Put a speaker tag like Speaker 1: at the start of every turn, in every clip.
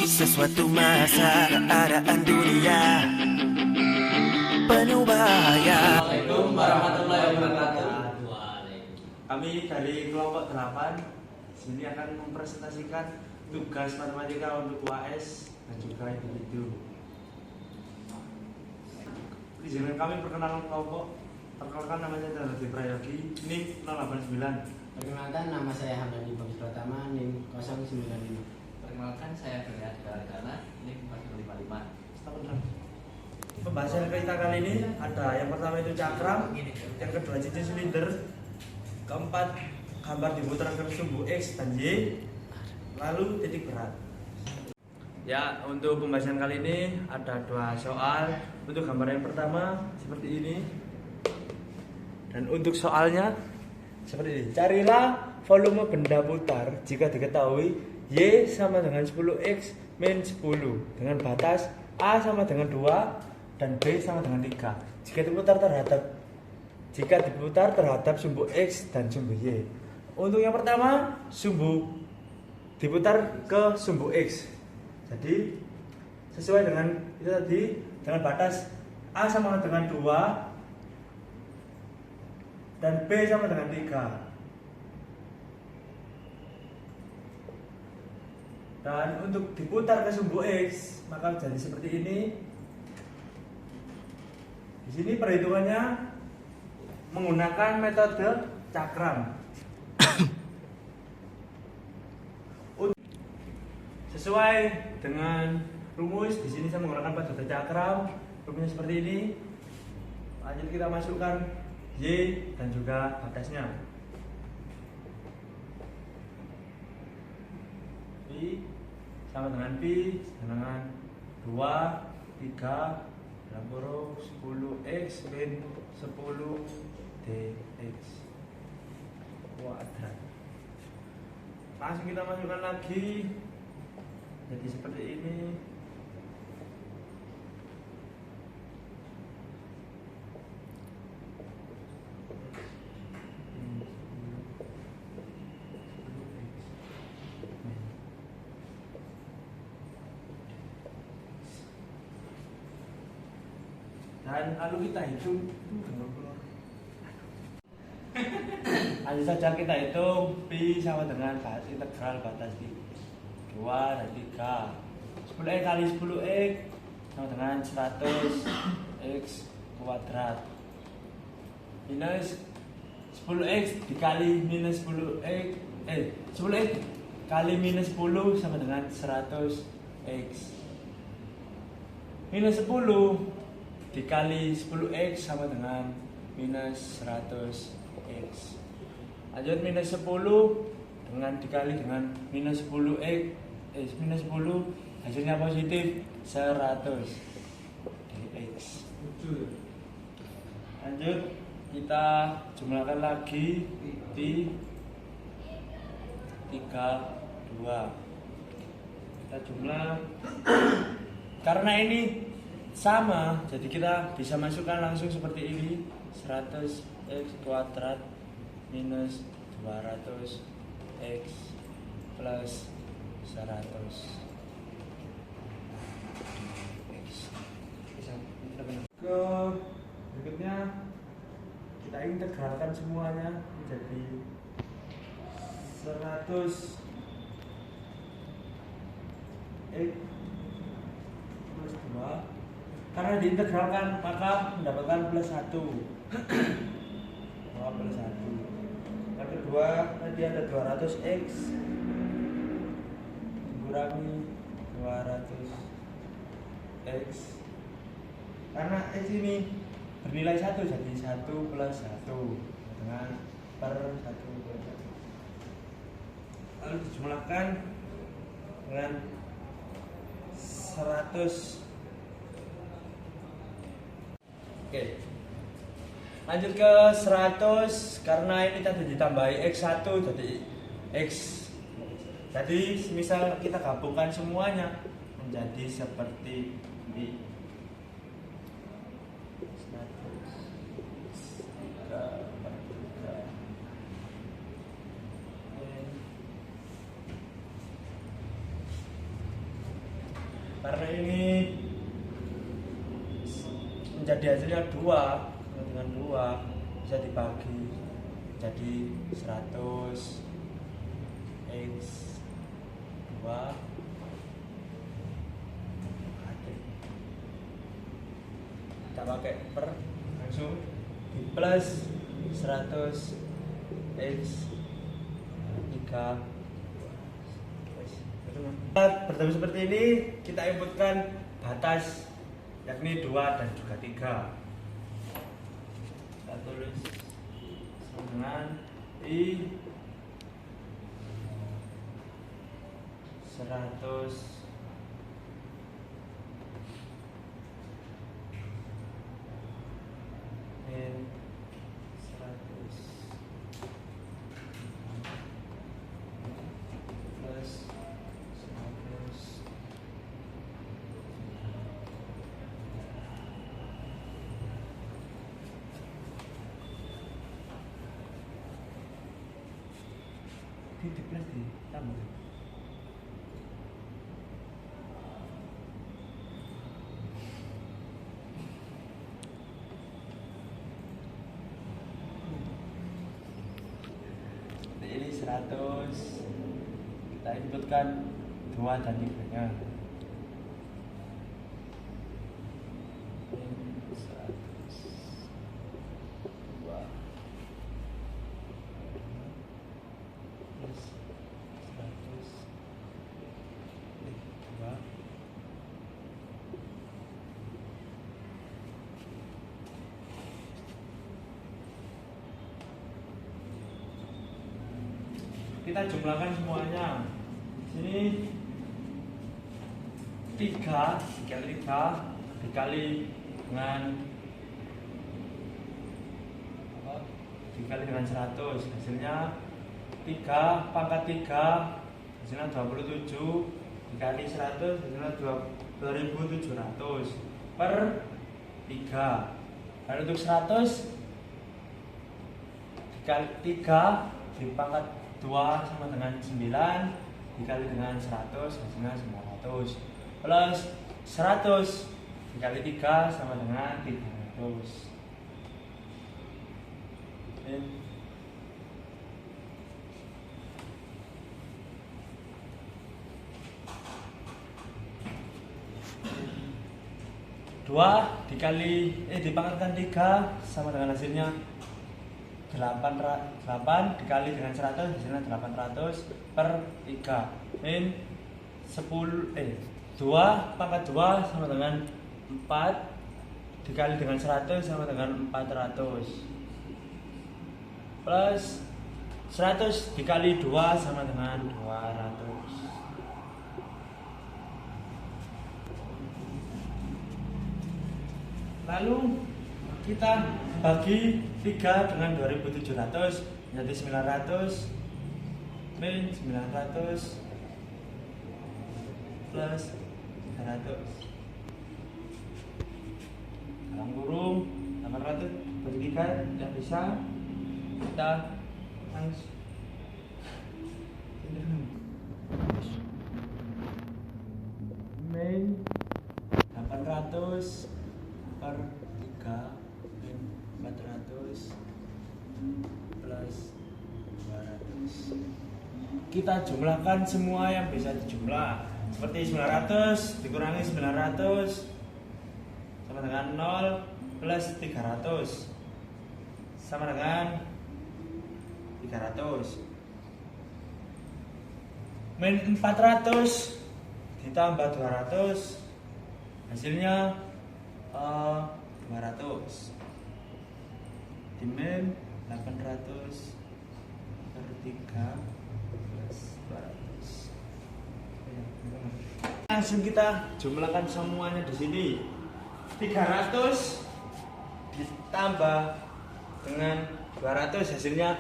Speaker 1: Sesuatu masa keadaan dunia penuh bahaya.
Speaker 2: Assalamualaikum warahmatullahi wabarakatuh.
Speaker 3: Kami dari kelompok 8 sini akan mempresentasikan tugas matematika untuk UAS dan juga individu. Izinkan kami perkenalan kelompok. Perkenalkan, namanya Dharma Prayogi, NIM 089.
Speaker 2: Perkenalkan, nama saya Hamdani Bagus Pratama, NIM 095.
Speaker 4: Perkenalkan, saya Berat Gargana, NIM 4055.
Speaker 3: Pembahasan kita kali ini ada yang pertama itu cakram, yang kedua cincin silinder, keempat gambar diputarkan sumbu X dan Y, lalu titik berat. Ya, untuk pembahasan kali ini ada 2 soal. Untuk gambar yang pertama seperti ini, dan untuk soalnya seperti ini. Carilah volume benda putar jika diketahui Y sama dengan 10X min 10 dengan batas A sama dengan 2 dan B sama dengan 3 jika diputar terhadap sumbu X dan sumbu Y. Untuk yang pertama, sumbu diputar ke sumbu X. Jadi sesuai dengan itu tadi, dengan batas A sama dengan 2 dan B sama dengan 3. Dan untuk diputar ke sumbu X, maka jadi seperti ini. Di sini perhitungannya menggunakan metode cakram. Sesuai dengan rumus, di sini saya menggunakan metode cakram. Rumusnya seperti ini. Lanjut kita masukkan Y dan juga batasnya. Pi sama dengan Pi dengan 2, 3 dalam kurung 10X min 10 dx kuadrat. Langsung kita masukkan lagi, jadi seperti ini. Dan lalu kita hitung. Lanjut saja kita hitung. Pi sama dengan integral batas 2 dan 3. 10x kali 10x sama dengan 100x kuadrat minus 10x dikali minus 10x 10x kali minus 10 sama dengan 100x minus 10 dikali 10x sama dengan minus 100x. Lanjut, minus 10 dengan dikali dengan minus 10x minus 10 hasilnya positif 100 dx. Lanjut, kita jumlahkan lagi di 32. Kita jumlah karena ini sama, jadi kita bisa masukkan langsung seperti ini. 100x kuadrat minus 200x plus 100 ke berikutnya kita integralkan semuanya menjadi 100x plus 2. Karena diintegralkan maka mendapatkan plus 1. Plus 1. Yang kedua tadi ada 200x dikurangi 200x. Karena x ini bernilai 1 jadi 1 plus 1 dengan per 1 plus 1. Lalu dijumlahkan dengan 100. Oke. Lanjut ke 100, karena ini tadi ditambahi X1 jadi X. Jadi misal kita gabungkan semuanya menjadi seperti ini. 100 3 per 3 karena ini menjadi hasilnya 2 dengan 2 bisa dibagi jadi 100 x 2 kita pakai per langsung di plus 100 x 3 bertemu seperti ini. Kita inputkan batas yakni 2 dan juga 3. Kita tulis sama dengan I 100 min 100 plus 100 di plus ditambah. Ini 100 kita inputkan 2 dan 3 nya. Kita jumlahkan semuanya. Sini 3 dikali 3 dikali dengan 100, hasilnya 3 pangkat 3 hasilnya 27 dikali 100 hasilnya 2700 per 3. Dan untuk 100 dikali 3 dipangkat 2 sama dengan 9 dikali dengan 100 hasilnya 900 plus 100 dikali 3 sama dengan 300. Dua dikali dipangkatkan 3 sama dengan hasilnya 8 dikali dengan 100 hasilnya 800 per 3 min 2 pangkat 2 sama dengan 4 dikali dengan 100 sama dengan 400 plus 100 dikali 2 sama dengan 200. Lalu kita bagi 3 dengan 2700 menjadi 900 min 900 plus 300 dalam kurung 800 bagi 3 tidak bisa, kita langsung min 800 per 3 min 400 plus 200. Kita jumlahkan semua yang bisa dijumlah, seperti 900 dikurangi 900 sama dengan 0 plus 300 sama dengan 300 min 400 ditambah 200 hasilnya 200 dimin 800 per 3 plus 200. Langsung kita jumlahkan semuanya di sini. 300 ditambah dengan 200 hasilnya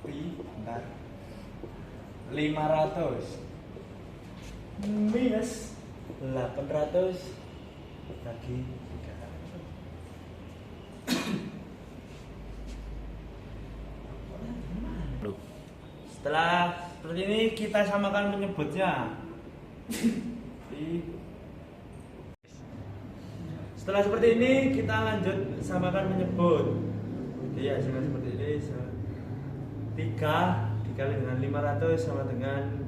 Speaker 3: 500 minus 800 bagi 300. Setelah seperti ini kita samakan penyebutnya. pi. Setelah seperti ini kita lanjut samakan menyebut. Jadi hasilnya seperti ini. 3 dikali dengan 500 sama dengan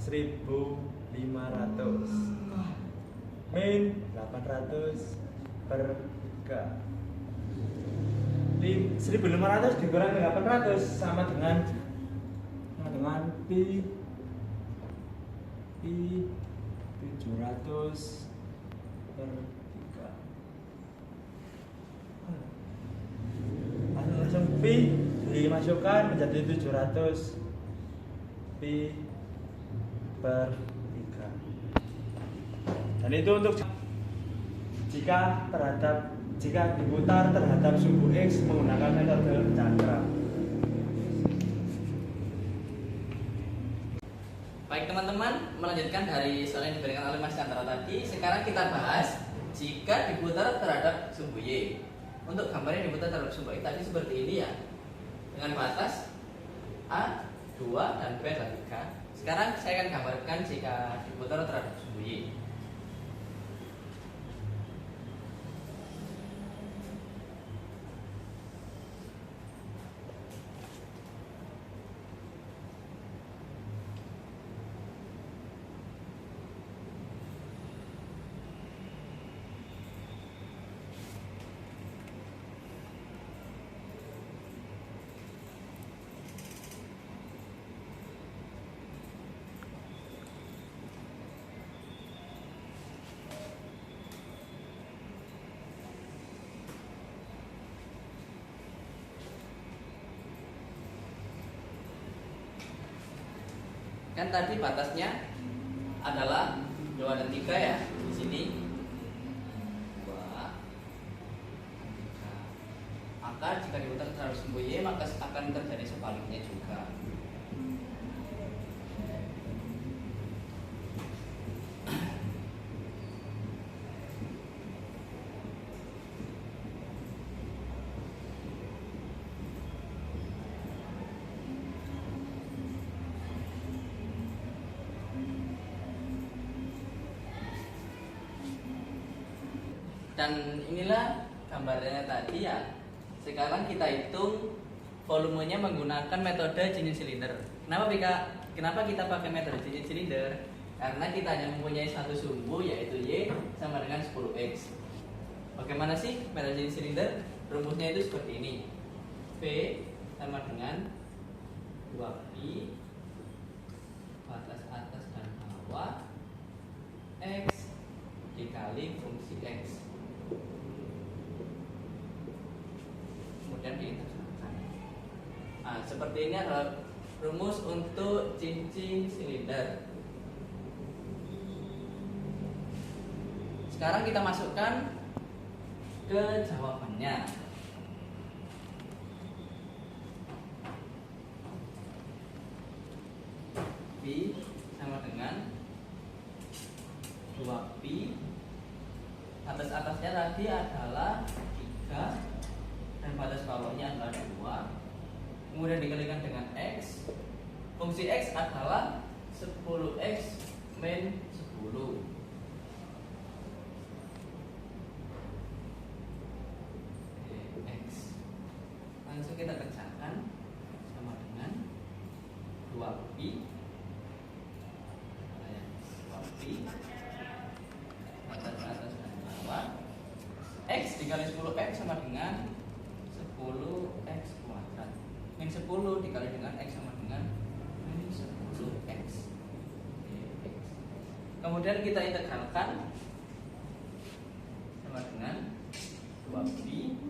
Speaker 3: 1500 min 800 per 3. 1500 dikurangi 800 sama dengan pi 700 per 3. Langsung pi dimasukkan menjadi 700 pi per 3. Dan itu untuk jika diputar terhadap sumbu X menggunakan metode cakram.
Speaker 4: Baik teman-teman, melanjutkan dari soal yang diberikan oleh Mas Chandra tadi, sekarang kita bahas jika diputar terhadap sumbu Y. Untuk gambar yang diputar terhadap sumbu Y tadi seperti ini ya, dengan batas A, 2, dan B adalah 3. Sekarang saya akan gambarkan jika diputar terhadap sumbu Y. Kan tadi batasnya adalah 2 dan 3 ya. Di sini 2 3. Maka jika diputar terhadap sumbu Y maka akan terjadi sebaliknya juga. Dan inilah gambarnya tadi ya. Sekarang kita hitung volumenya menggunakan metode cincin silinder. Kenapa kita pakai metode cincin silinder? Karena kita hanya mempunyai satu sumbu yaitu Y sama dengan 10X. Bagaimana sih metode cincin silinder? Rumusnya itu seperti ini. V sama dengan 2pi batas atas dan bawah X dikali fungsi X. Kemudian diintegrasikan. Nah, seperti ini adalah rumus untuk cincin silinder. Sekarang kita masukkan ke jawabannya. Pi sama dengan 2pi. Atas-atasnya tadi adalah 3 dan batas bawahnya adalah 2. Kemudian dikalikan dengan X. Fungsi X adalah 10X min 10. X. Langsung kita kerjakan sama dengan 2pi 2pi batas atas dan bawah X dikali 10X sama dengan 10X kuadrat. Min 10 dikali dengan X sama dengan min 10X. Kemudian kita integralkan sama dengan 2pi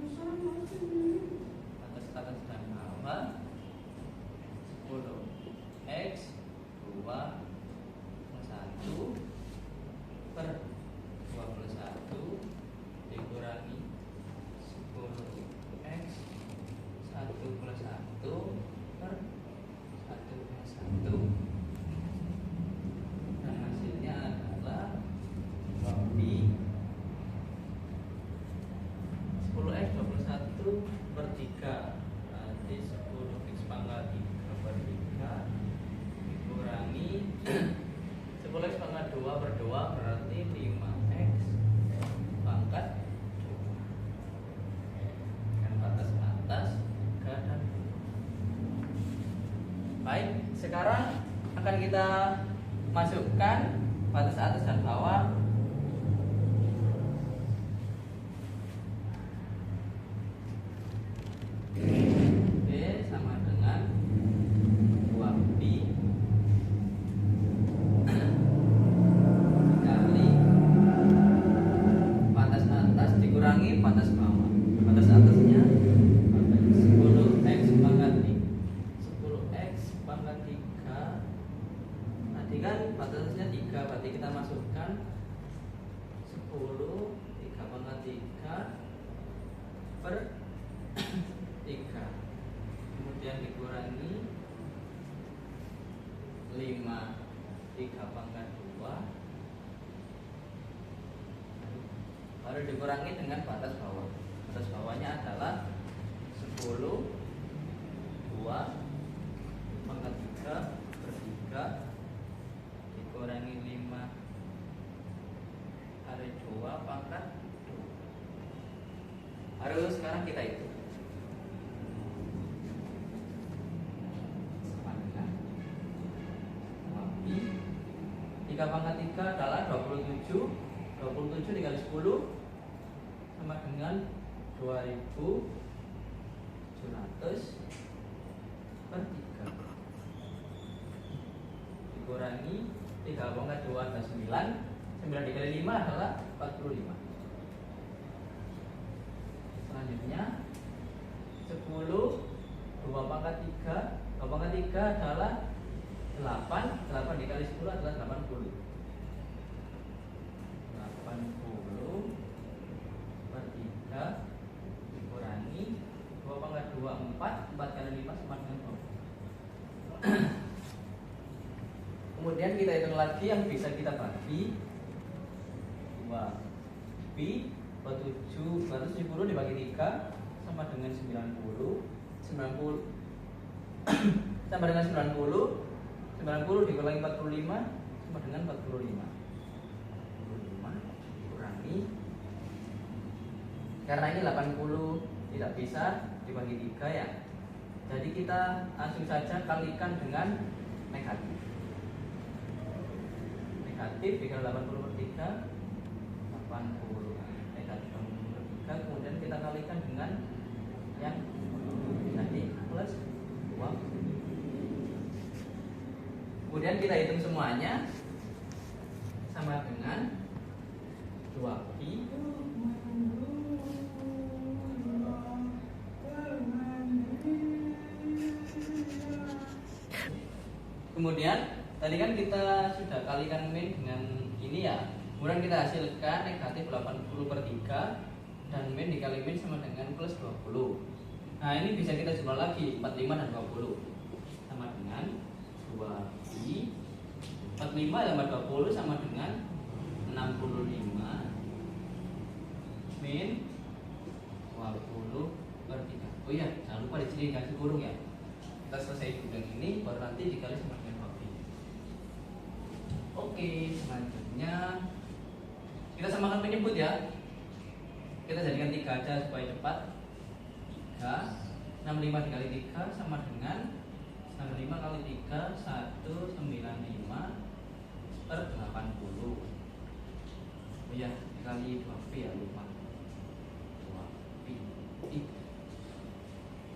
Speaker 4: atas dan bawah 10X 2 plus 1 per 21 dikurangi 10X 1 plus 1 per 1 plus 1. Dan hasilnya adalah 2pi 10 10x pangkat 2 per 2 berarti 5x pangkat 2 dengan batas atas 3 dan 2. Baik, sekarang akan kita masukkan batas atas dan bawah. Oke, sama dengan 2pi dikali batas atas dikurangi batas bawah. Batas atasnya 10x pangkat 10x pangkat 3. Tadi kan batasnya 3, berarti kita masukkan 10 3 pangkat 3 per 3, kemudian dikurangi 5 3 pangkat 2, baru dikurangi dengan batas bawah. Batas bawahnya adalah 10 2 pangkat 3 per 3 dikurangi 5 kali 2 pangkat 2. Harus sekarang kita hitung. 3 pangkat 3 adalah 27. 27 dikali 10 sama dengan 2700 per 3 dikurangi 3 pangkat 2 adalah 9. 9 dikali 5 adalah 45. Selanjutnya 10 2 pangkat 3. 2 pangkat 3 adalah 8. 8 dikali 10 adalah 80. 80 per 3 dikurangi 2 pangkat 2 4. 4 kali 5 sama dengan 20. Kemudian kita hitung lagi yang bisa kita bagi. 2pi 270 dibagi 3 sama dengan 90. 90 sama dengan 90. 90 dikurangi 45 sama dengan 45. 45 dikurangi, karena ini 80 tidak bisa dibagi 3 ya. Jadi kita langsung saja kalikan dengan negatif. Negatif dikali 80 per 3 80. Negatif 80 per 3, kemudian kita kalikan dengan yang jadi plus 2. Kemudian kita hitung semuanya sama dengan 2pi kemudian tadi kan kita sudah kalikan min dengan ini ya. Kemudian kita hasilkan negatif 80 per 3 dan min dikali min sama dengan plus 20. Nah ini bisa kita jumlah lagi 45 dan 20 sama dengan 2pi 45 tambah 20 sama dengan 65 min 20 per 3. Oh iya, jangan lupa di sini dikasih kurung ya. Kita selesai dengan ini baru nanti dikali sama dengan 2pi. Oke, selanjutnya kita samakan penyebut ya. Kita jadikan 3 aja supaya cepat. 3 65 dikali 3 sama dengan 65 kali 3 195 per 80. Oh ya, dikali 2pi ya, lupa. 2pi.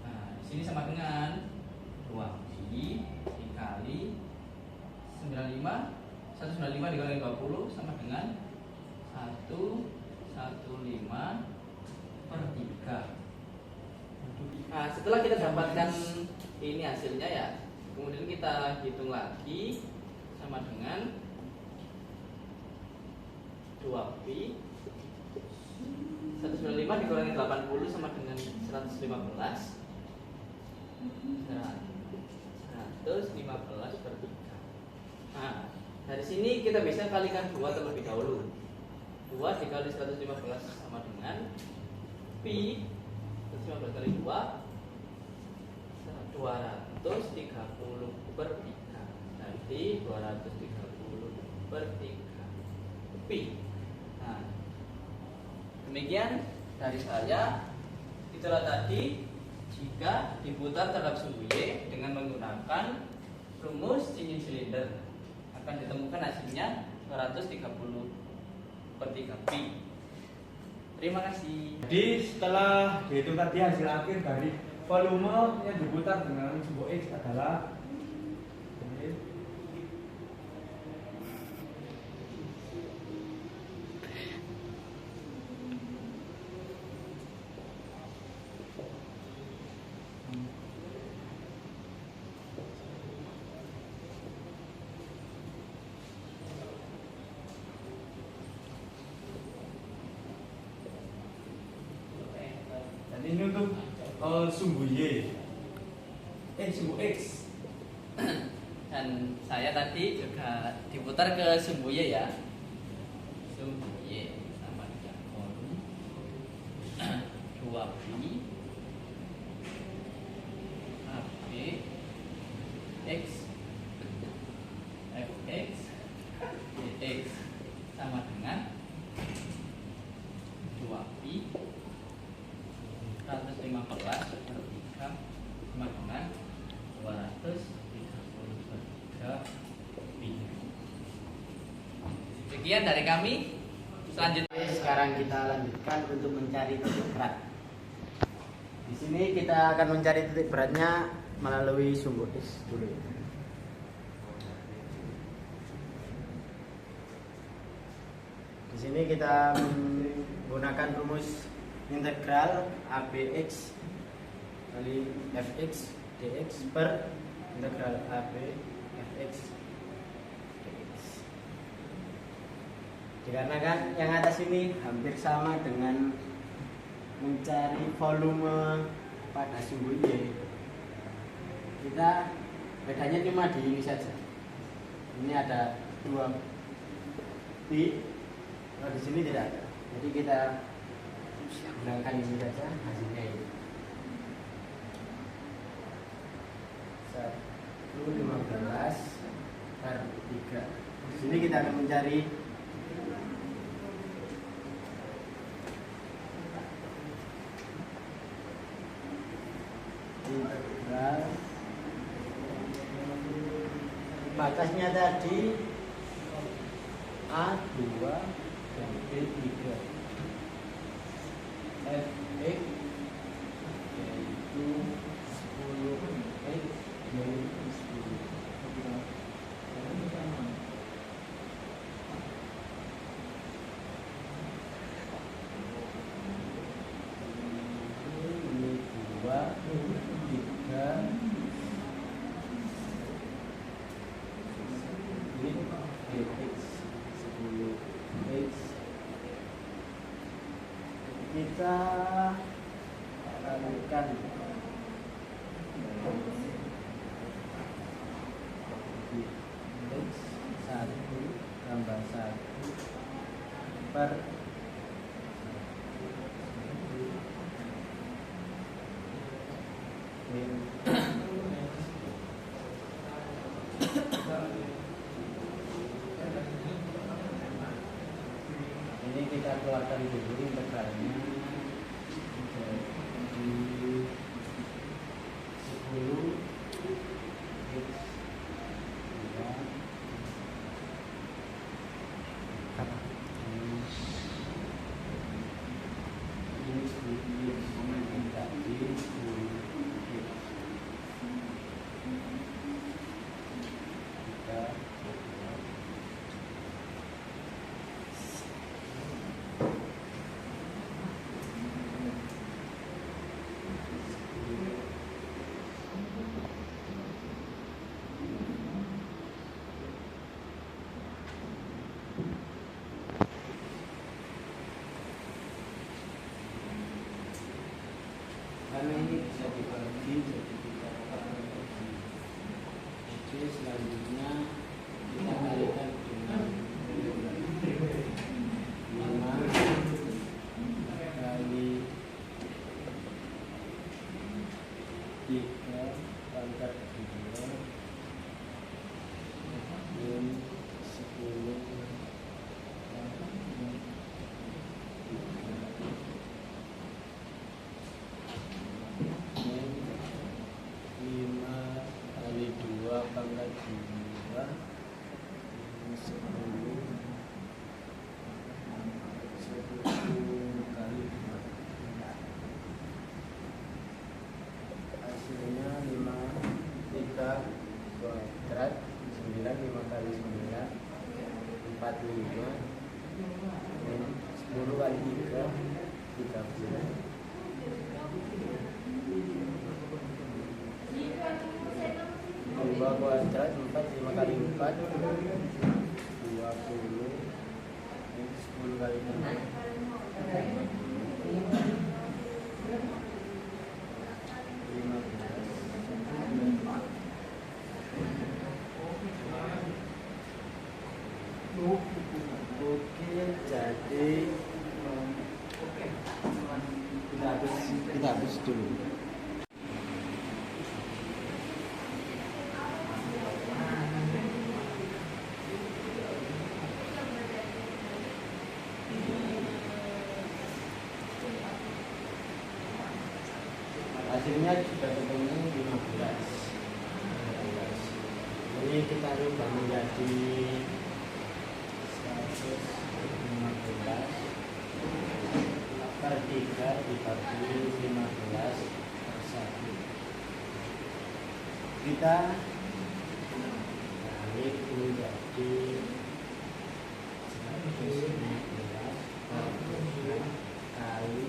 Speaker 4: Nah, di sini sama dengan 2pi dikali 95. 195 dikali 20 sama dengan 115 per 3. Nah, setelah kita dapatkan ini hasilnya ya, kemudian kita hitung lagi sama dengan 2pi 195 dikurangi 80 sama dengan 115 per 3. Nah, dari sini kita bisa kalikan 2 terlebih dahulu. 2 dikali 115 sama dengan pi 115 kali 2 230 per 3. Jadi 230 per per 3 pi. Nah, demikian dari saya. Itulah tadi jika diputar terhadap sumbu Y dengan menggunakan rumus cincin silinder akan ditemukan hasilnya 230 per 3 pi. Terima kasih.
Speaker 3: Jadi setelah dihitung tadi hasil akhir dari volume yang diputar dengan sumbu X adalah ini untuk sumbu Y, sumbu X.
Speaker 4: Dan saya tadi juga diputar ke sumbu Y ya. Sumbu Y sama dengan volume 2 pi AB X Fx Dx sama dengan 2 pi 115 per 3 sama dengan 230 per 3 pi. Sekian dari kami. Selanjutnya
Speaker 2: Sekarang kita lanjutkan untuk mencari titik berat. Di sini kita akan mencari titik beratnya melalui sumbu X dulu. Di sini kita menggunakan rumus integral ABX kali Fx dx per integral AB Fx dx. Dikarenakan yang atas ini hampir sama dengan mencari volume pada sumbu Y, kita bedanya cuma di ini saja. Ini ada 2 pi, kalau di sini tidak ada. Jadi kita gunakan ini saja, hasilnya ini 115 per 3. Di sini kita akan mencari integral batasnya tadi A2 dan B3 Fx yaitu 10x yaitu 10. Ini 2 3 ini Fx 10x. Kita lakukan X 1 tambah 1 per ini kita keluarkan dulu integralnya jadi 10 X 2 45. 10 kali 3 30. 2 kuadrat 4, 5 kali 4 20. 10 kali 6 Oke, jadi kita hapus dulu. Hasilnya sudah ketemu 15. Ini kita rubah menjadi 115 per 3 dibagi 15 per 1. Kita balik menjadi 115 per 3 kali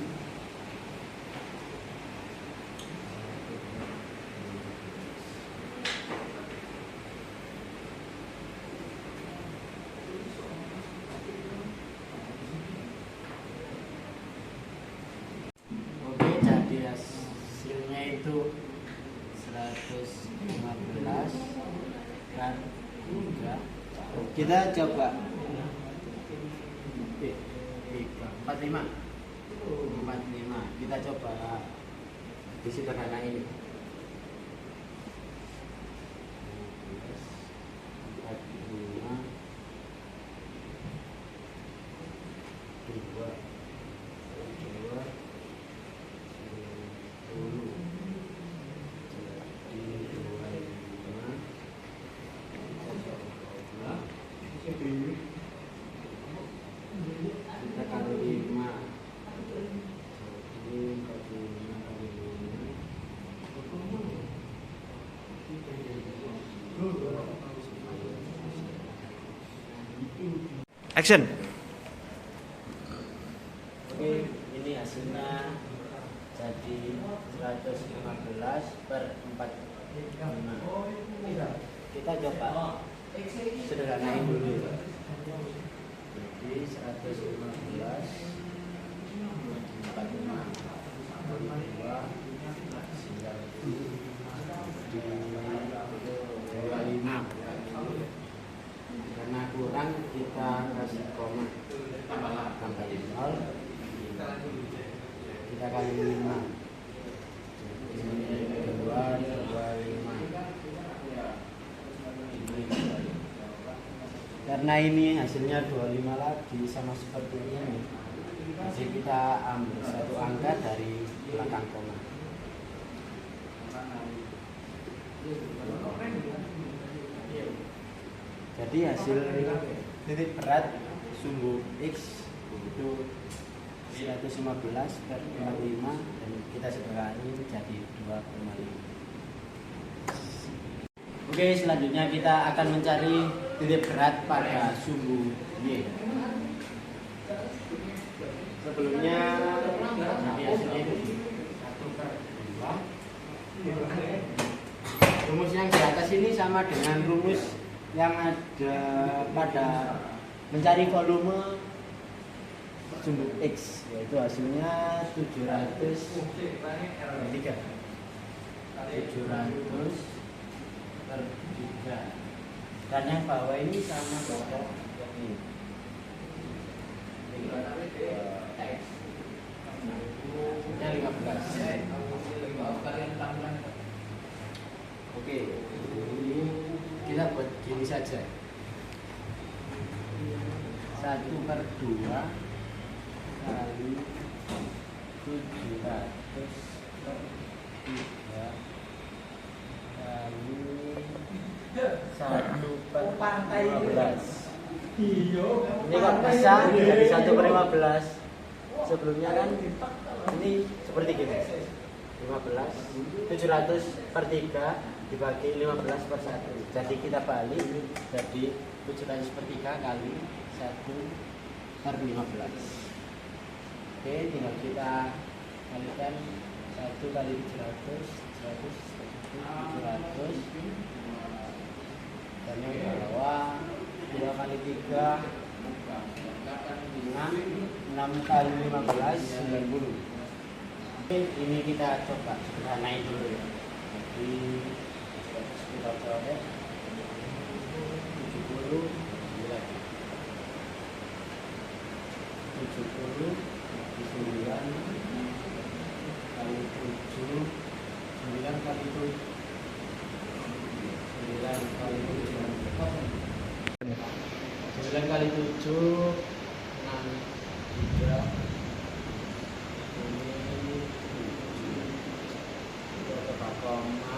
Speaker 2: hasilnya itu 115 kan 3. Kita coba 45 kita coba disederhana ini 45 2 kita kali 5 jadi 45 kali 5.
Speaker 3: Action.
Speaker 2: Oke, ini hasilnya jadi 115 per 45. Kita coba sederhanain dulu. Jadi 115 45 25 karena kurang kita kasih koma tambah 0 kita kali 5 ini 225 karena ini hasilnya 25 lagi sama seperti ini, jadi kita ambil satu angka dari belakang koma. Jadi hasil titik berat sumbu X itu 115 per 45 dan kita sederhanain jadi 2,5. Oke, selanjutnya kita akan mencari titik berat pada sumbu Y. Sebelumnya hasilnya itu 1/2. Rumus yang di atas ini sama dengan rumus yang ada pada mencari volume sumbu X, yaitu hasilnya 700 per 3. Dan yang bawah ini sama dengan ini. Ini 15. Oke, ini kita buat gini saja. 1/2 kali 700 per 3 kali 1/15. Ini kok bisa jadi 1/15. Sebelumnya kan ini seperti gini. 700 per 3 dibagi 15/1. Jadi kita balik jadi 700/3 kali 1/15. Oke, tinggal kita kalikan 1 kali 700, 700, dan yang bawah 2 kali 3, 6 kali 15, 90. Oke, ini kita coba sederhanai dulu ya. Jadi kita coret 70 kali 7, 9 kali 7, 9 kali 7, 6, 3, ini 7, kita koma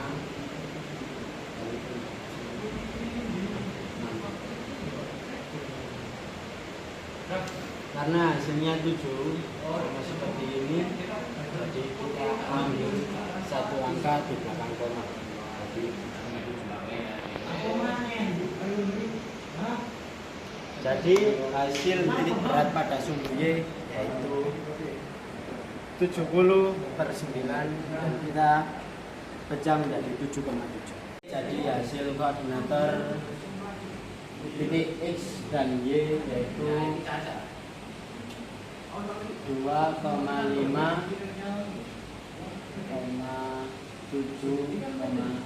Speaker 2: kali 7, 6. Karena hasilnya 7 sama seperti ini, jadi kita ambil satu angka di belakang koma. Jadi hasil titik berat pada sumbu Y yaitu 70/9 dan kita pecah menjadi 7,7. Jadi hasil koordinator titik X dan Y yaitu 2,5, 7,7.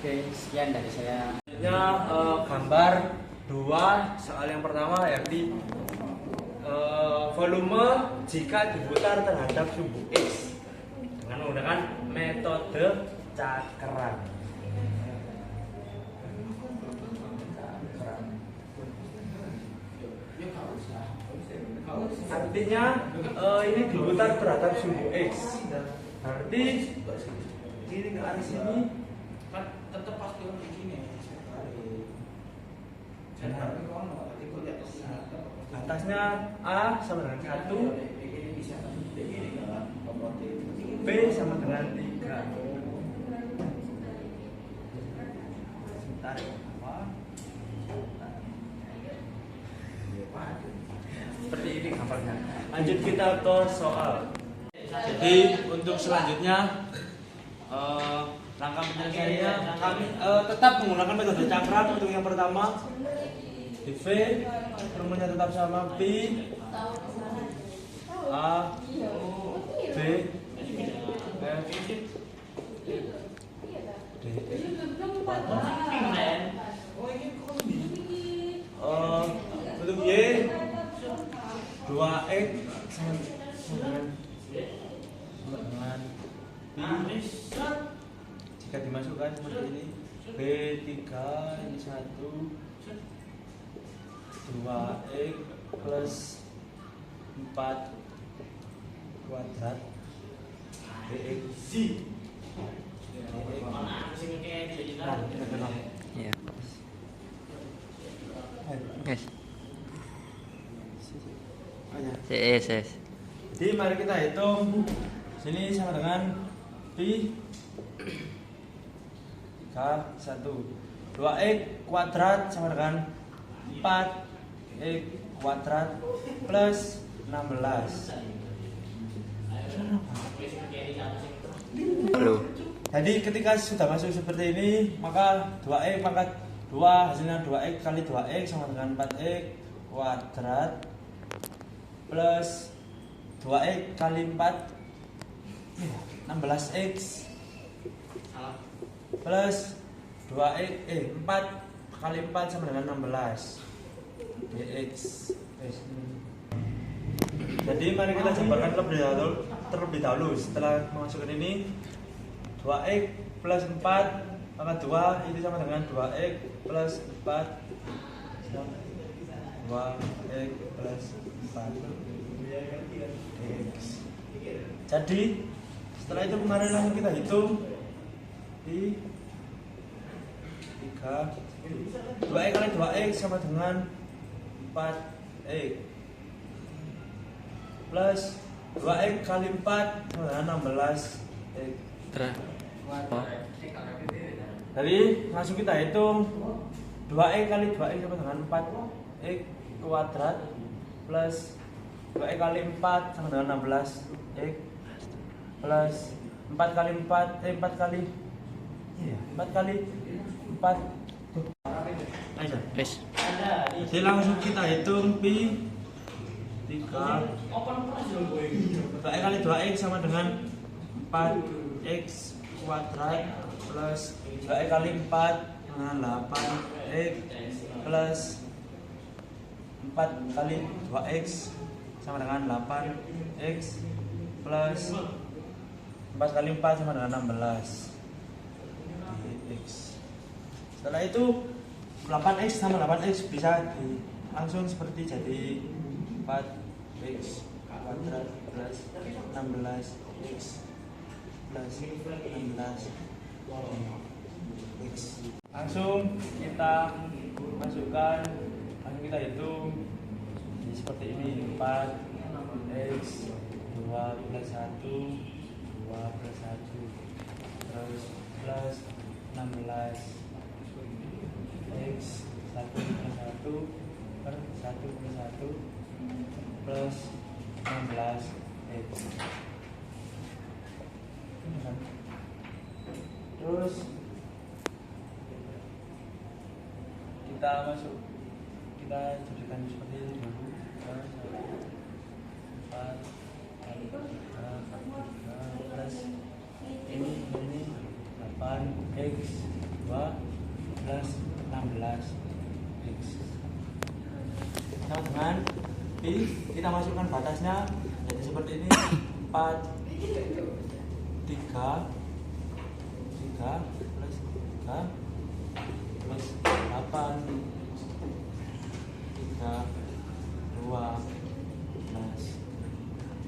Speaker 2: Oke, sekian dari saya.
Speaker 3: Gambar 2 soal yang pertama yakni volume jika diputar terhadap sumbu X dengan menggunakan metode cakram. Artinya ini diputar terhadap sumbu X. Berarti kiri ke arah sini
Speaker 5: kan tetap pasti di sini.
Speaker 3: Atasnya A sama dengan 1, B sama dengan 3. Sebentar. Seperti ini gambarnya. Lanjut kita ke soal. Jadi untuk selanjutnya langkah penyelesaiannya kami tetap menggunakan metode cakram. Untuk yang pertama di V rumusnya tetap sama P A B F D untuk Y 2X sama dengan P jika dimasukkan seperti ini B3 ini 1 2X plus 4 kuadrat DX.
Speaker 4: Iya. Guys. Yes.
Speaker 3: Jadi mari kita hitung. Sini sama dengan Pi K1 2X kuadrat sama dengan 4X kuadrat plus 16. Jadi ketika sudah masuk seperti ini, maka 2X pangkat 2 hasilnya 2X kali 2X sama dengan 4X kuadrat plus 2X kali 4 16X plus 2X 4 kali 4 sama dengan 16 dx. Jadi mari kita jabarkan terlebih dahulu. Setelah memasukkan ini 2X plus 4 maka 2 itu sama dengan 2X plus 4 2X plus 4 dx. Jadi setelah itu kemarin langsung kita hitung di 3 2X kali 2X sama dengan 4X plus 2X kali 4 sama dengan 16X. Jadi langsung kita hitung 2x kali 2x sama dengan 4x kuadrat plus 2x kali 4 sama dengan 16x plus 4 kali 4 4 kali 4 kali 4. Ayo.
Speaker 4: Wes.
Speaker 3: Jadi langsung kita hitung pi 3 2x kali 2x sama dengan 4x kuadrat plus 2x kali 4 dengan 8x plus 4 kali 2x sama dengan 8x plus 4 kali 4 sama dengan 16 x. Setelah itu 8x sama 8x bisa langsung seperti jadi 4x kuadrat plus 16x plus 16x. Langsung kita masukkan, langsung kita hitung. Jadi seperti ini 4x 2 plus 1 2 plus 1 terus plus 16 x 1 plus 1 per 1 plus 1 plus 16 x. Terus kita masuk, kita jadikan seperti ini dulu. 4 kali 3 plus ini 8x 2 plus 16x sama dengan pi. Kita masukkan batasnya jadi seperti ini 4 3 plus 3 plus 8 3 2 plus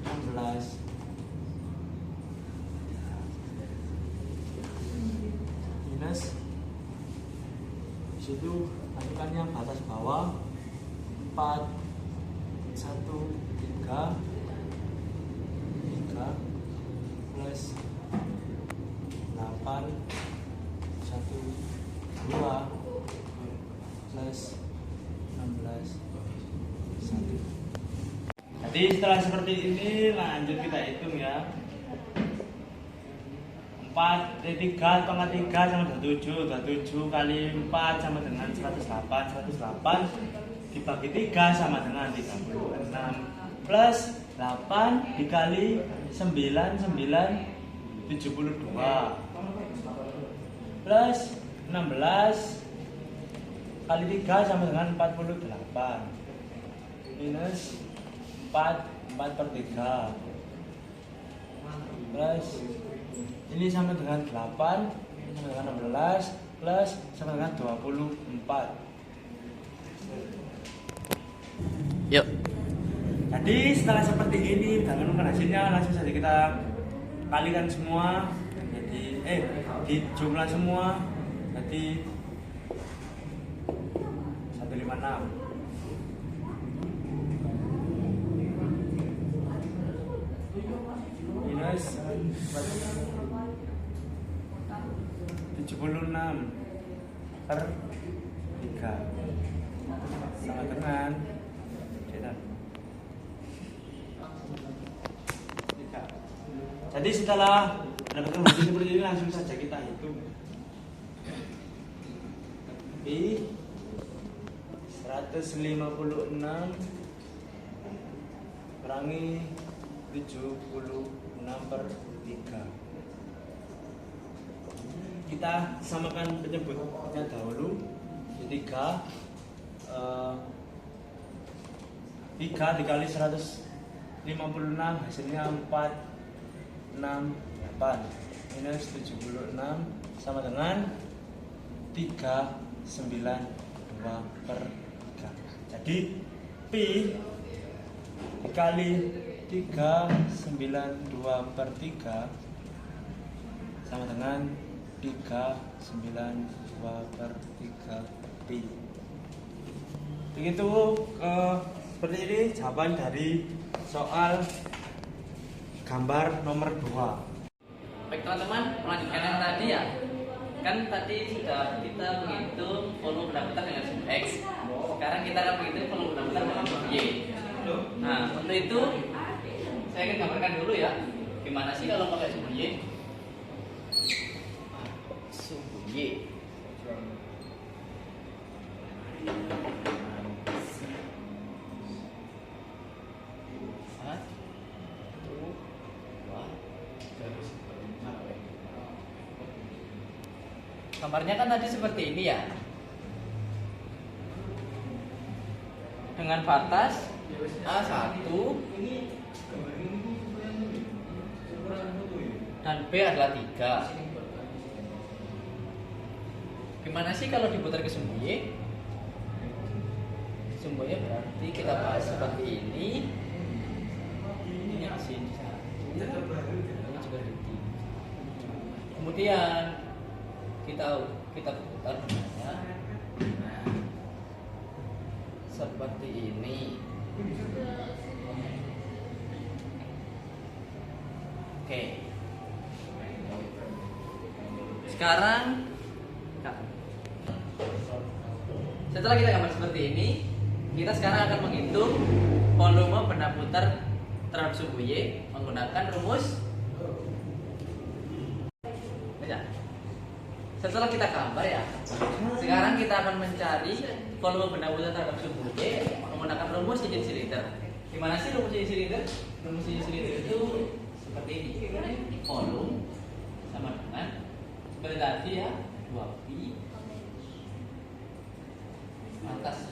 Speaker 3: 16 minus disitu masukkannya batas bawah 4 1 3 plus 8 1 2 plus 16 1. Jadi setelah seperti ini lanjut kita hitung ya. 4 3 pangkat 3 sama 27 kali 4 sama dengan 108 dibagi 3 sama dengan 36 plus 8 dikali 9 72 plus 16 kali 3 sama dengan 48 minus 4 per 3 plus ini sama dengan 8 sama dengan 16 plus sama dengan 24.
Speaker 4: Yuk.
Speaker 3: Jadi setelah seperti ini kita menemukan hasilnya, langsung saja kita kalikan semua. Jadi dijumlah semua. Jadi 156 minus 76 per 3 sama dengan Jadi setelah mendapatkan hasil seperti ini langsung saja kita hitung. Pi 156 kurangi 76 per 3. Kita samakan penyebutnya dahulu. 3 dikali 156 hasilnya 468 minus 76 sama dengan 392 per 3. Jadi pi dikali 392 per 3 sama dengan 392 per 3 pi. Begitu seperti ini jawaban dari soal gambar nomor 2.
Speaker 4: Baik teman-teman, melanjutkan yang tadi ya. Kan tadi sudah kita menghitung volume pendapatan dengan sumbu X. Sekarang kita akan menghitung volume pendapatan dengan sumbu Y. Nah, untuk itu saya akan gambarkan dulu ya. Gimana sih kalau pakai sumbu Y? Sumbu Y. Gambarnya kan tadi seperti ini ya, dengan batas A1 dan B adalah 3. Gimana sih kalau diputar ke sumbu Y? Sumbu Y berarti kita bahas seperti ini. Ini sini 1, ini juga di 3. Kemudian kita putar benarnya seperti ini. Oke. Sekarang setelah kita gambar seperti ini, kita sekarang akan menghitung volume benda putar terhadap sumbu Y menggunakan rumus. Setelah kita gambar ya, sekarang kita akan mencari volume benda putar terhadap sumbu Y menggunakan rumus cincin silinder. Gimana sih rumus cincin silinder? Rumus cincin silinder itu seperti ini. Volume sama dengan seperti tadi ya, 2pi atas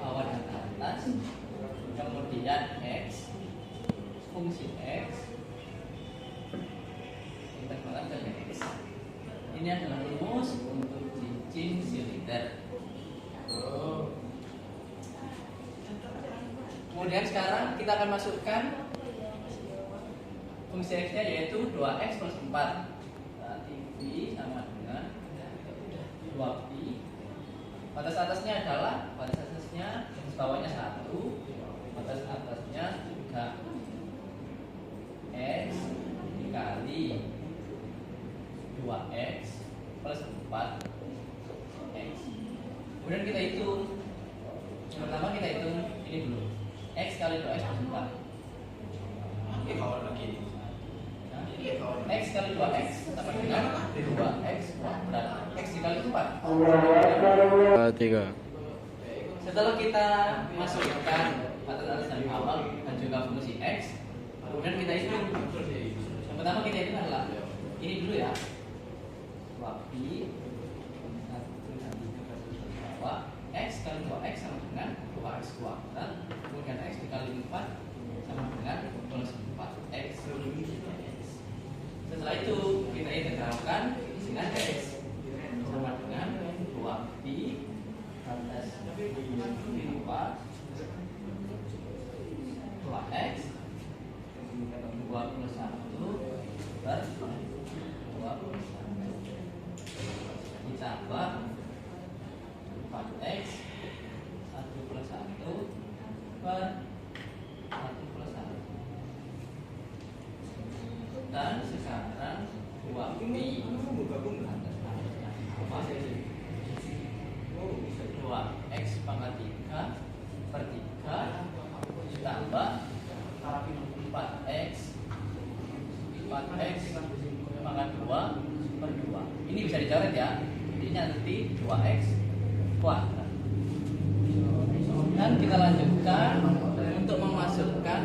Speaker 4: bawah dan atas, kemudian X, fungsi X, intervalan dan X. Ini adalah rumus untuk cincin silinder. Kemudian sekarang kita akan masukkan fungsi X-nya yaitu 2X plus 4. Berarti pi sama dengan 2pi. Batas atasnya adalah batas bawahnya 1, batas atasnya 3. X dikali 2X plus 4X. Kemudian kita hitung. Yang pertama kita hitung ini dulu. X kali 2X plus 4. X kali 2X sama dengan 2X kuadrat. X dikali 4.
Speaker 2: 3.
Speaker 4: Setelah kita masukkan batas atas dan bawah dan juga fungsi X, kemudian kita hitung. Yang pertama kita hitung adalah ini dulu ya. 2pi 1 bawah X kali 2X sama dengan 2X kuadrat, kemudian X dikali 4 sama dengan plus 4X. Setelah itu kita integralkan dengan X sama dengan 2pi atas 2 2X 2 plus 1 per 2 plus 1 ditambah 4X 1 plus 1 per 1 plus 1. Dan sekarang 2pi atas 2X pangkat 3 per 3 ditambah 4X pangkat 2 per 2. Ini bisa dicoret ya. Jadinya nanti 2X kuadrat. Dan kita lanjutkan untuk memasukkan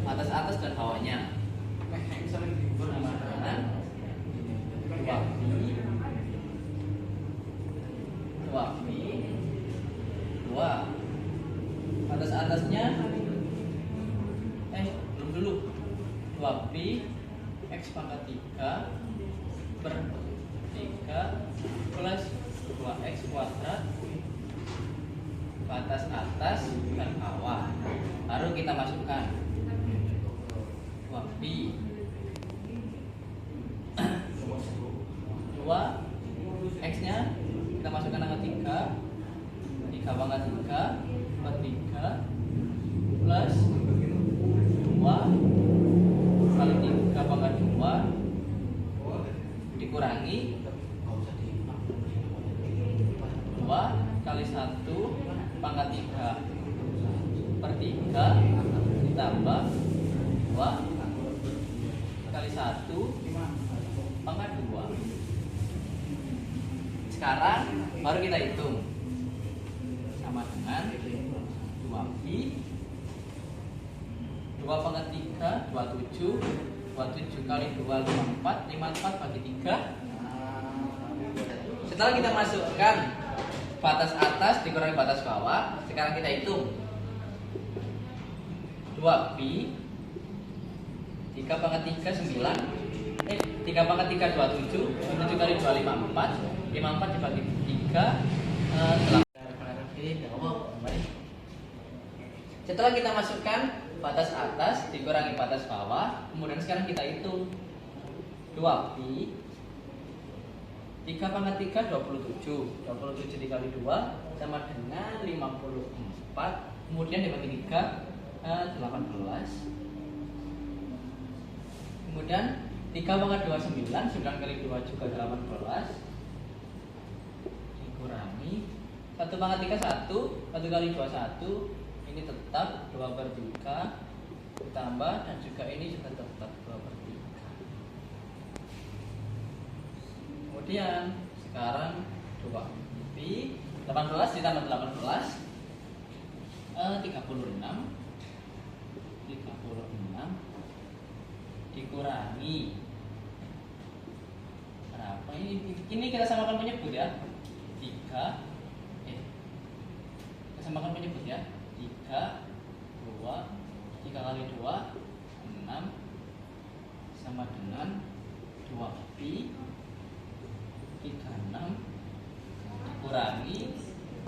Speaker 4: atas dan bawahnya. Sama dengan 2pi 2 atasnya belum dulu 2pi X pangkat 3 per 3 plus 2X kuadrat batas atas dan bawah, baru kita masukkan 2pi 2 X nya kita masukkan angka 3 pangkat 3 per 3 plus 2 kali 3 pangkat 2 dikurangi 2 kali 1 pangkat 3 per 3 ditambah 2 kali 1 pangkat 2. Sekarang baru kita hitung, sama dengan 2pi 2 pangkat 3 27 kali 2 54 bagi 3. Setelah kita masukkan batas atas dikurangi batas bawah, sekarang kita hitung 2pi 3 pangkat 3 9 3 pangkat 3 27 27 kali 2 54 dibagi 3 Setelah kita masukkan batas atas dikurangi batas bawah, kemudian sekarang kita hitung 2pi 3 pangkat 3 27 dikali 2 sama dengan 54, kemudian dibagi 3 18, kemudian 3 pangkat 2 9 kali 2 juga 18 dikurangi 1 pangkat 3 1 kali 2 1, ini tetap 2 per 3 ditambah, dan juga ini juga tetap 2 per 3. Kemudian sekarang 2pi 18 ditambah 18 36 dikurangi berapa ini kita samakan penyebut ya 3 kita samakan penyebut ya 3 kali 2 6 sama dengan 2pi 36 dikurangi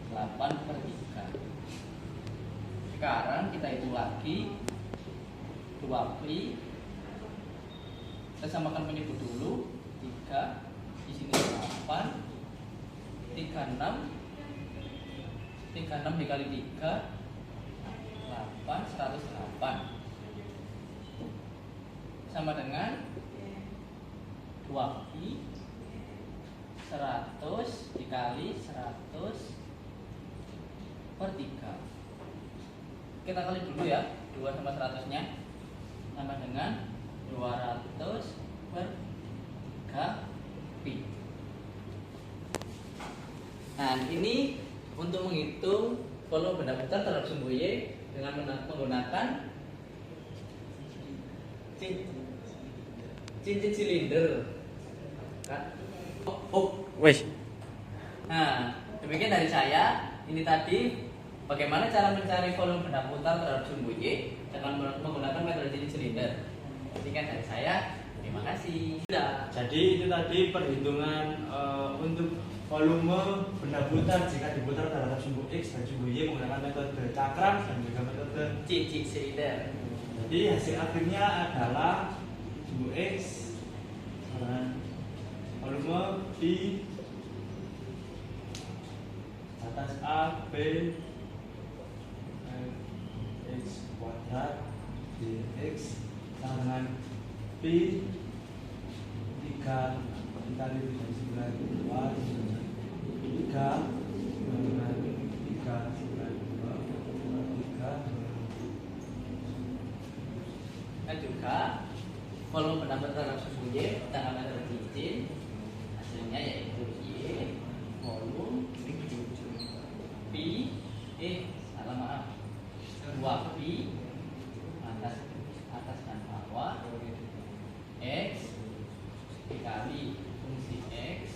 Speaker 4: 8 per 3. Sekarang kita hitung lagi 2pi, kita samakan penyebut dulu 3, di sini 8 36 dikali 3 8 108 sama dengan 2pi 100 dikali 100 per 3. Kita kali dulu ya, 2 sama 100 nya sama dengan 200 per 3pi. Nah, ini untuk menghitung volume benda putar terhadap sumbu Y dengan menggunakan cincin silinder.
Speaker 2: Wes.
Speaker 4: Nah, demikian dari saya. Ini tadi bagaimana cara mencari volume benda putar terhadap sumbu Y dengan menggunakan metode cincin silinder. Demikian dari saya. Terima kasih.
Speaker 3: Jadi itu tadi perhitungan untuk volume benda putar jika diputar terhadap sumbu X dan sumbu Y menggunakan metode cakram dan juga metode
Speaker 4: cincin silinder.
Speaker 3: Jadi hasil akhirnya adalah sumbu X dengan volume di atas A B X kuadrat dx sama dengan pi 3 dikali 9 2 3 dengan 3
Speaker 4: Dan juga volume benda putar terhadap sumbu Y dengan metode cincin, hasilnya yaitu Y volume pi salah maaf 2pi atas dan bawah X dikali fungsi X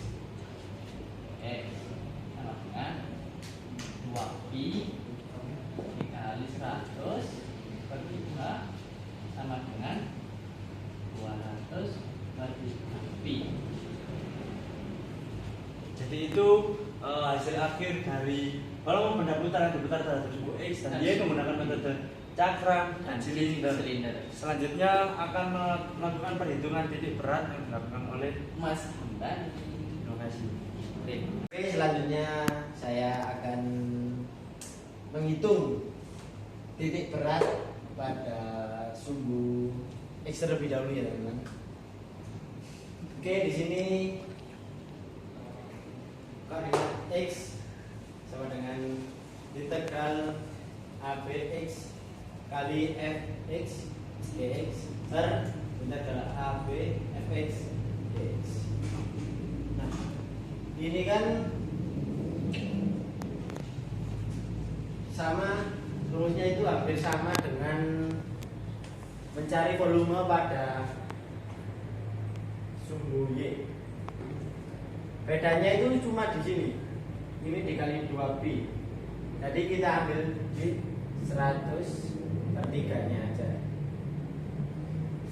Speaker 4: sama dengan 2pi dikali 100 per 3 sama dengan 200 bagi pi.
Speaker 3: Jadi itu hasil akhir dari volume benda putar yang diputar terhadap sumbu X dan Y menggunakan metode cakram dan silinder. Selanjutnya akan melakukan perhitungan titik berat yang dilakukan oleh
Speaker 4: Mas Hamdan.
Speaker 3: Terima kasih.
Speaker 2: Oke, selanjutnya saya akan menghitung titik berat pada sumbu X terlebih dahulu ya teman-teman. Oke, di sini koordinat x sama dengan integral ABX kali fx dx per integral AB fx dx. Nah, ini kan sama, rumusnya itu hampir sama dengan mencari volume pada sumbu Y. Bedanya itu cuma di sini. Ini dikali 2 pi. Jadi kita ambil di 100 per 3-nya aja.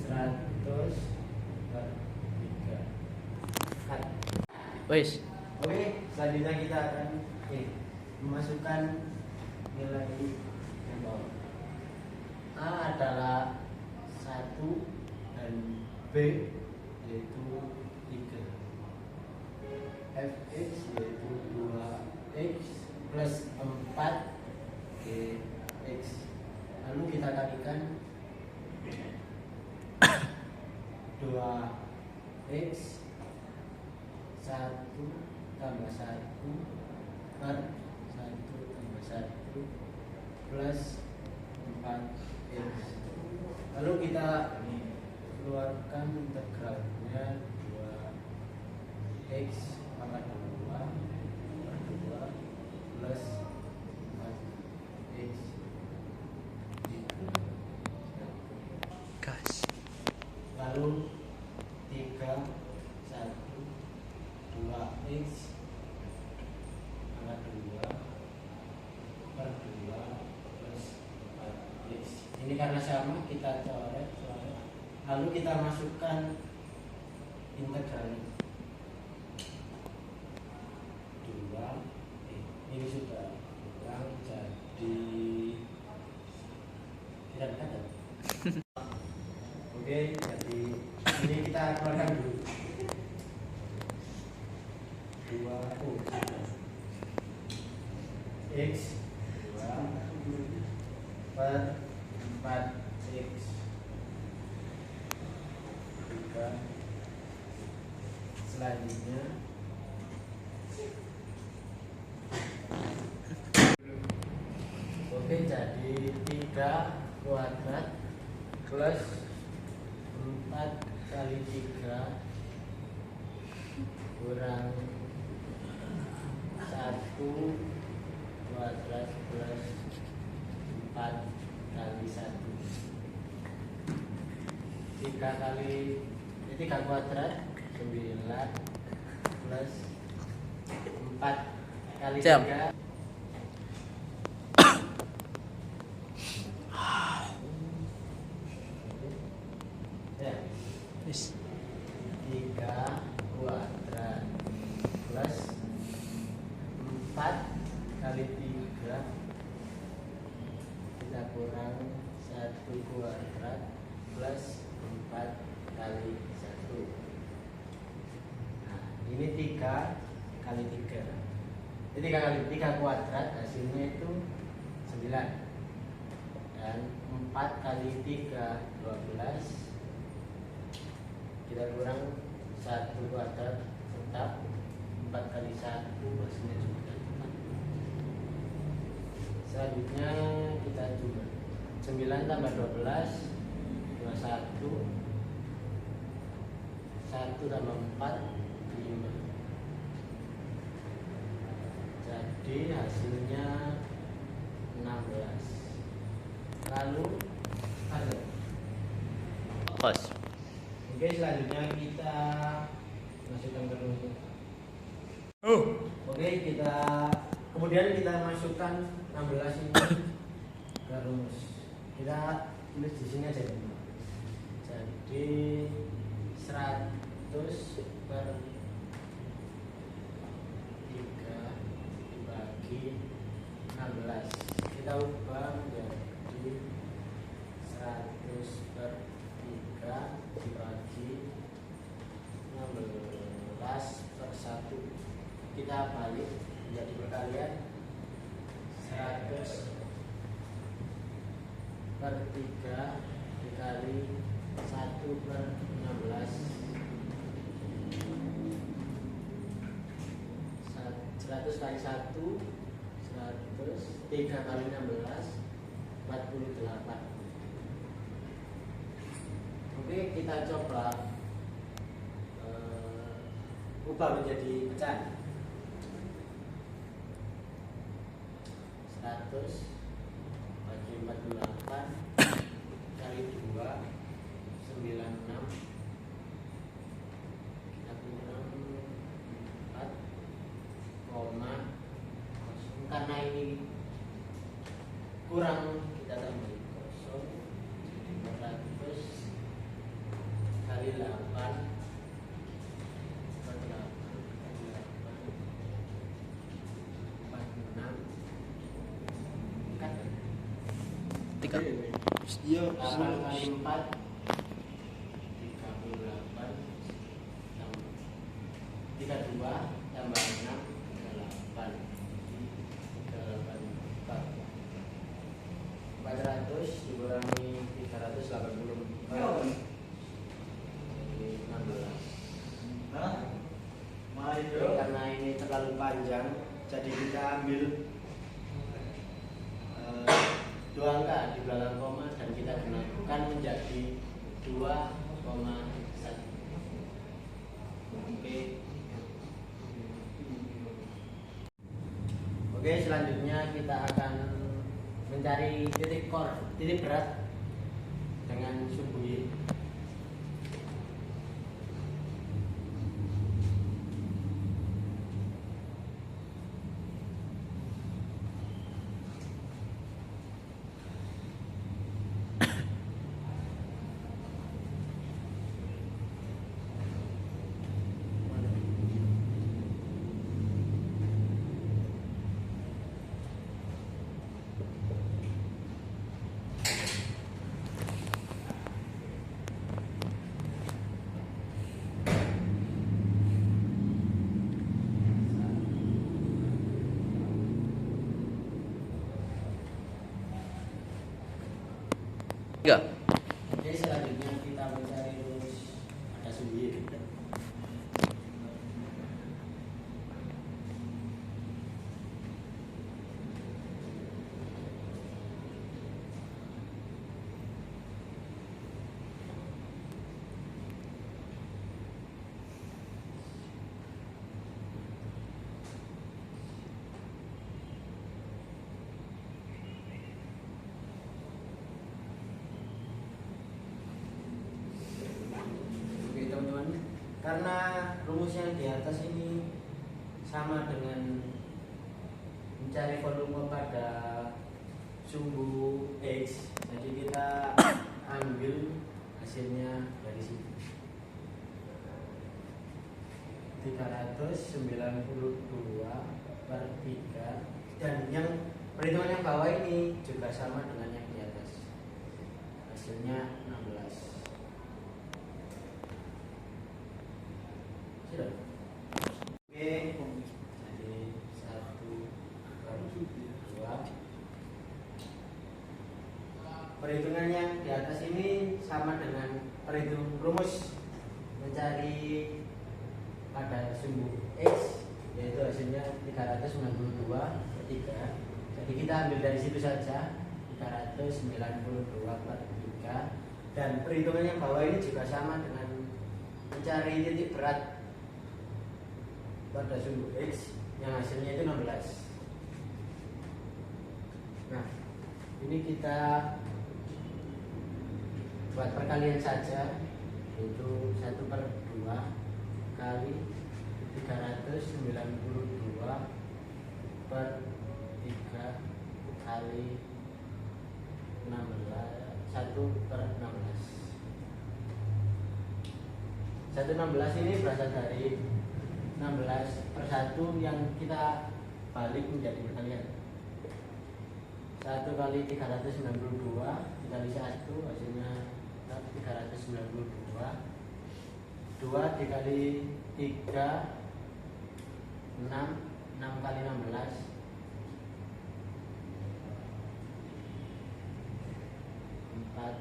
Speaker 2: 100 per 3.
Speaker 4: Wes.
Speaker 2: Oke, selanjutnya kita akan memasukkan nilai yang bawah. A adalah 1 dan B yaitu 3. Fx yaitu 2x plus 4 dx. Lalu kita kalikan 2x 1 tambah 1 per 1 tambah 1 plus 4x. Lalu kita keluarkan integralnya 2x pangkat 2 per 2 plus 4x
Speaker 4: Gas.
Speaker 2: lalu 3 1 2x pangkat 2 per 2 plus 4x. Ini karena sama kita coret. Lalu kita masukkan integral 2. Ini sudah kurang jadi tidak ada. Oke, jadi ini kita keluarkan dulu. 2 x 2 per 4x 3. Selanjutnya oke, jadi 3 kuadrat plus 4 kali 3 kurang 1 kuadrat plus 4 kali 1. 3 kali 3 kuadrat 9 plus 4 kali
Speaker 4: Siap.
Speaker 2: 3 ya.
Speaker 4: Wes.
Speaker 2: 3 kuadrat plus 4 kali 3 kita kurang 1 kuadrat plus 4 kali 1. Nah, ini 3 kali 3. Jadi 3 kali 3 kuadrat hasilnya itu 9. Dan 4 kali 3 12. Kita kurang 1 kuadrat tetap 4 kali 1 hasilnya juga 4. Selanjutnya kita coba 9 tambah 12 21. 1 tambah 4 5. Jadi hasilnya 16. Lalu ada.
Speaker 4: Kos.
Speaker 2: Oke, selanjutnya kita masukkan ke rumus. Oke, kemudian kita masukkan 16 ini ke rumus. Kita tulis di sini aja. Jadi 100 per 3 dibagi 16. Kita ubah menjadi 100 per 3 dibagi 16 per 1. Kita balik menjadi perkalian 100 per 3 dikali 1 per 16 100 kali 1 100, 3 kali 16 48. Oke, kita coba ubah menjadi pecahan. 100 bagi 48 kali 2 96 4 koma, karena ini kurang kita tambahin kosong, 400 kali 8
Speaker 4: Tiga.
Speaker 3: Iya,
Speaker 2: 8 kali 4 38 32 tambah 6 8 400 dikurangi 380 jadi 16. Karena ini terlalu panjang, jadi kita ambil dua angka di belakang koma dan kita gunakan menjadi 2,1. Oke, selanjutnya kita akan mencari titik berat dengan sumbu Y.
Speaker 4: Tiga.
Speaker 2: Oke, selanjutnya kita mencari rumus ada sumbu Y. Karena rumus yang di atas ini sama dengan mencari volume pada sumbu X, jadi kita ambil hasilnya dari sini 392 per 3, dan yang perhitungan yang bawah ini juga sama dengan yang di atas, hasilnya 16. Sudah. Oke, jadi 1, 2. Perhitungan yang di atas ini sama dengan perhitungan rumus mencari pada sumbu X, yaitu hasilnya 392 per 3. Jadi kita ambil dari situ saja 392 per 3, dan perhitungan yang bawah ini juga sama dengan mencari titik berat pada sumbu X yang hasilnya itu 16. Nah, ini kita buat perkalian saja, yaitu 1 per 2 kali 392 per 3 kali 16, 1 per 16. 116 ini berasal dari 16 per 1 yang kita balik menjadi perkalian. 1 kali 392 dikali 1 hasilnya 392. 2 dikali 3 6, 6 kali 16 4.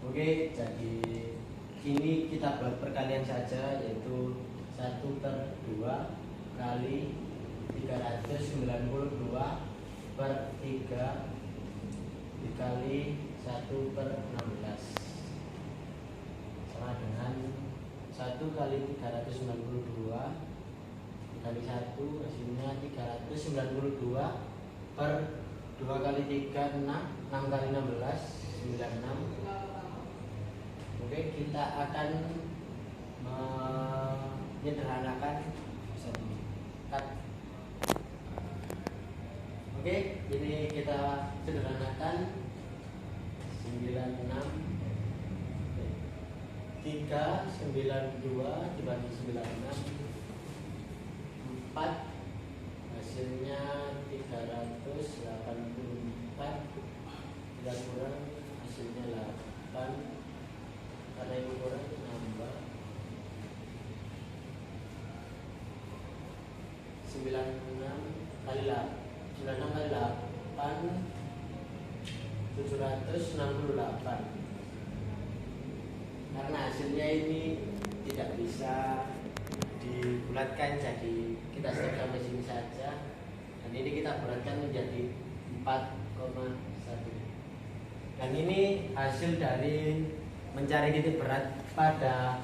Speaker 2: Oke, jadi ini kita buat perkalian saja, yaitu 1/2 kali 392 per 3 dikali 1/16 sama dengan 1 kali 392 dikali 1 hasilnya 392 per 2 kali 3 6 kali 16 96. Oke, kita akan menyederhanakan cut. Oke, ini kita sederhanakan 96 392 dibagi 96 4 hasilnya 384 kita kurang hasilnya 8 karena ini kurang nambah 96 kali 8 768. Karena hasilnya ini tidak bisa dibulatkan, jadi kita stop sampai sini saja, dan ini kita bulatkan menjadi 4,1. dan ini hasil dari mencari titik berat pada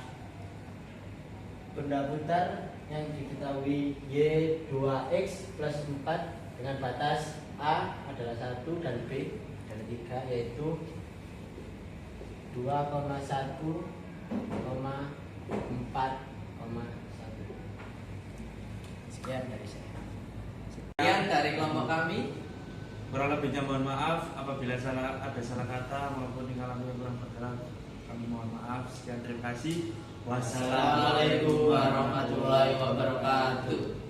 Speaker 2: benda putar yang diketahui Y2X plus 4 dengan batas A adalah 1 dan B adalah 3, yaitu 2,1,4,1. Sekian dari saya.
Speaker 4: Sekian dari kelompok kami.
Speaker 3: Kurang lebihnya mohon maaf apabila ada salah kata maupun tingkah laku yang kurang berkenan. Kami mohon maaf. Sekian, terima kasih.
Speaker 4: Wassalamualaikum warahmatullahi wabarakatuh.